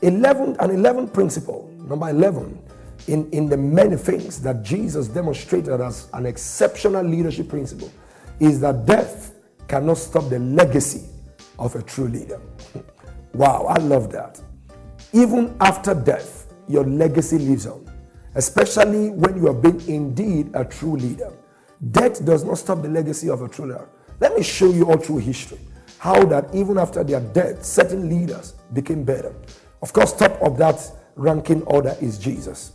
11 principle, number 11, in the many things that Jesus demonstrated as an exceptional leadership principle, is that death cannot stop the legacy of a true leader. Wow, I love that. Even after death, your legacy lives on, especially when you have been indeed a true leader. Death does not stop the legacy of a true leader. Let me show you all through history how that even after their death, certain leaders became better. Of course, top of that ranking order is Jesus.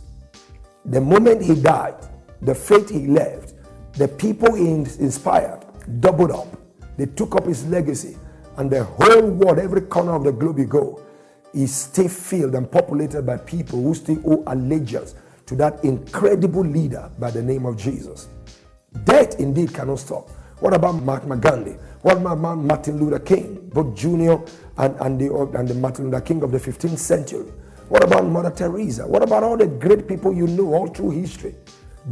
The moment he died, the faith he left, the people he inspired doubled up. They took up his legacy, and the whole world, every corner of the globe you go, is still filled and populated by people who still owe allegiance to that incredible leader by the name of Jesus. Death indeed cannot stop. What about Mahatma Gandhi? What about Martin Luther King, both Junior and the Martin Luther King of the 15th century? What about Mother Teresa? What about all the great people you know all through history?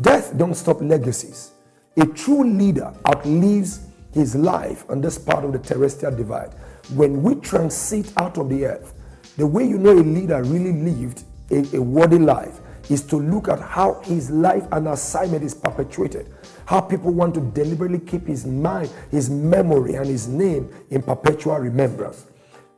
Death don't stop legacies. A true leader outlives his life on this part of the terrestrial divide. When we transit out of the earth, the way you know a leader really lived a worthy life is to look at how his life and assignment is perpetuated, how people want to deliberately keep his mind, his memory, and his name in perpetual remembrance.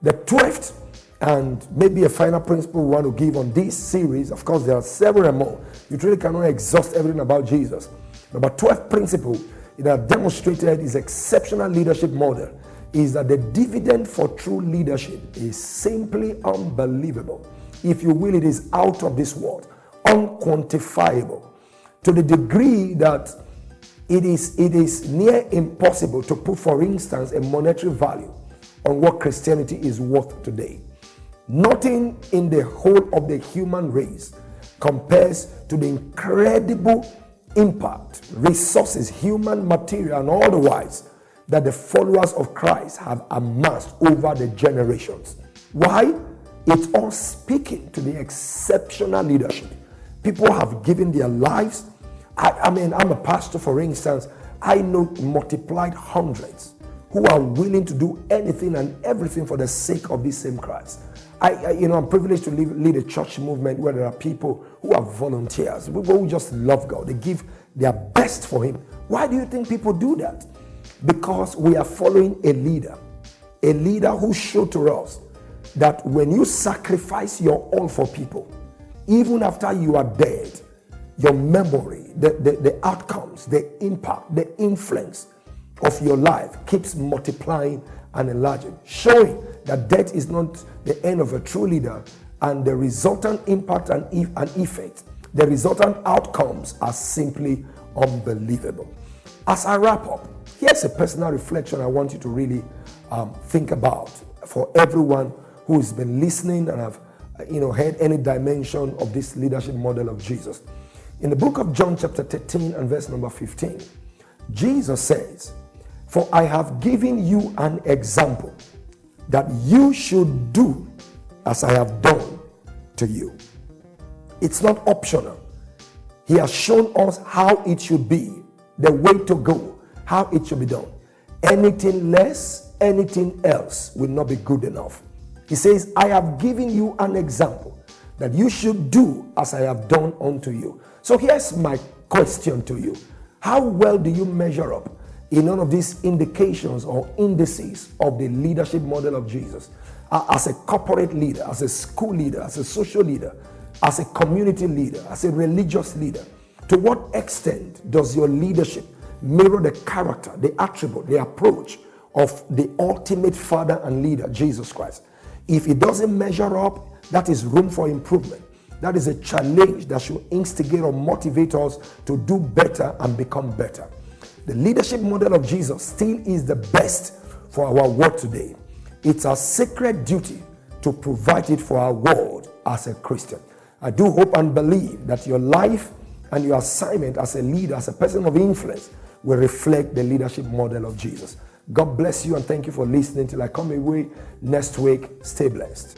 The 12th and maybe a final principle we want to give on this series, of course there are several more, you really cannot exhaust everything about Jesus. Number 12th principle that demonstrated his exceptional leadership model is that the dividend for true leadership is simply unbelievable. If you will, it is out of this world, unquantifiable, to the degree that it is near impossible to put, for instance, a monetary value on what Christianity is worth today. Nothing in the whole of the human race compares to the incredible impact, resources, human material, and otherwise that the followers of Christ have amassed over the generations. Why? It's all speaking to the exceptional leadership. People have given their lives. I mean, I'm a pastor, for instance. I know multiplied hundreds who are willing to do anything and everything for the sake of this same Christ. I'm privileged to lead a church movement where there are people who are volunteers, people who just love God. They give their best for Him. Why do you think people do that? Because we are following a leader who showed to us that when you sacrifice your all for people, even after you are dead, your memory, the outcomes, the impact, the influence of your life keeps multiplying and enlarging, showing that death is not the end of a true leader, and the resultant impact and effect, the resultant outcomes are simply unbelievable. As I wrap up, here's a personal reflection I want you to really think about for everyone who's been listening and have heard any dimension of this leadership model of Jesus. In the book of John chapter 13 and verse number 15, Jesus says, "For I have given you an example that you should do as I have done to you." It's not optional. He has shown us how it should be, the way to go, how it should be done. Anything less, anything else will not be good enough. He says, "I have given you an example that you should do as I have done unto you." So here's my question to you. How well do you measure up in all of these indications or indices of the leadership model of Jesus? As a corporate leader, as a school leader, as a social leader, as a community leader, as a religious leader, to what extent does your leadership mirror the character, the attribute, the approach of the ultimate father and leader, Jesus Christ? If it doesn't measure up, that is room for improvement. That is a challenge that should instigate or motivate us to do better and become better. The leadership model of Jesus still is the best for our world today. It's our sacred duty to provide it for our world as a Christian. I do hope and believe that your life and your assignment as a leader, as a person of influence, will reflect the leadership model of Jesus. God bless you and thank you for listening. Till I come away next week, stay blessed.